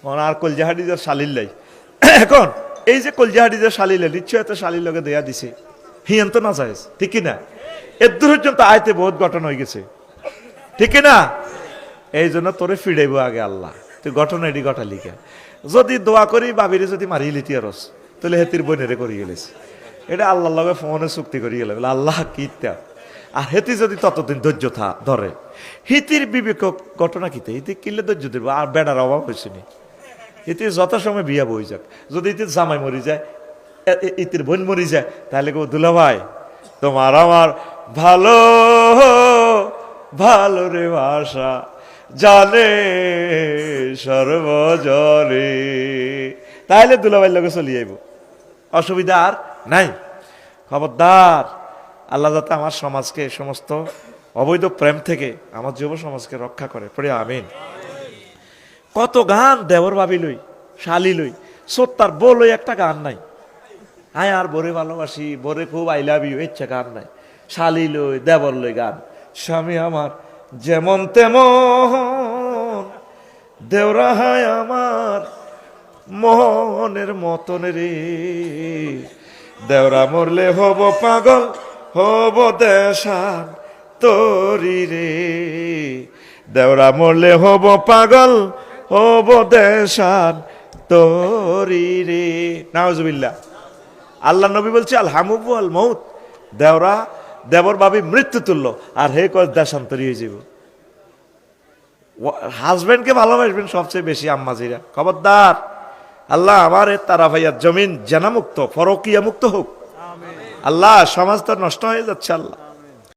আর কলজাহাডিদের শালির লাই এখন এই যে কলজাহাডিদের শালিলে নিশ্চয় এত শালির লগে দেয়া দিছে হিয়ান তো না যায় ঠিক না এর দূর পর্যন্ত আয়তে বহুত গঠন হয়ে গেছে ঠিক না এই জন্য তোরে ফিরাইবো আগে আল্লাহ তুই গঠন এটি গঠা লিখে যদি দোয়া করি বাবিরে যদি মারিয়ে লিতি আরস তাহলে হেতির বইনেরে করি গেলিস এটা আল্লাহর লগে ফোনে চুক্তি করি গেল আল্লাহ কি আর হেতি যদি ততদিন ধৈর্য ধরে হিতির বিবেক ঘটনা কিতে হিতি কিনলে ধৈর্য দেব আর বেড়ার অভাব হয়েছে নি ইতি যথাসময় বিয়া বই যাক যদি ইতির জামাই মরি যায় ইতির বোন মরি যায় তাহলে কেউ দুলা ভাই তোমার আমার ভালো ভালো রে ভাষা জানে সর্বজরে তাহলে দুলাভাইয়ের লোকে চলে যাইব অসুবিধা আর নাই খবরদার আল্লাহ যাতে আমার সমাজকে সমস্ত অবৈধ প্রেম থেকে আমার যুব সমাজকে রক্ষা করে পড়ে আমিন কত গান দেবর ভাবি লই শালি লই সত্তার বলই একটা গান নাই আয় আর বরে ভালোবাসি বরে খুব আই লাভ ইউ ইচ্ছা গান নাই শালি লই দেবর লই গান স্বামী আমার যেমন তেমন দেওরা হায় আমার মোহনের মতন রে দেওরা মরলে হব পাগল হব দেশান তোরি রে দেওরা মরলে হব পাগল হব দেশান তোরি রে নাউজুবিল্লাহ আল্লাহ নবী বলছে আল হামুবু আল মউত দেওরা দেবর ভাবি মৃত্যু তুল্য আর হে কয় দেশান্তরী হয়ে যাব হাজবেন্ডকে ভালোবাসবেন সবচেয়ে বেশি আম্মাজিরা খবরদার আল্লাহ আমার তারা ভাইয়ার জমিন জেনা মুক্ত ফরকিয়া মুক্ত হোক আল্লাহ সমাজ তো নষ্ট হয়ে যাচ্ছে আল্লাহ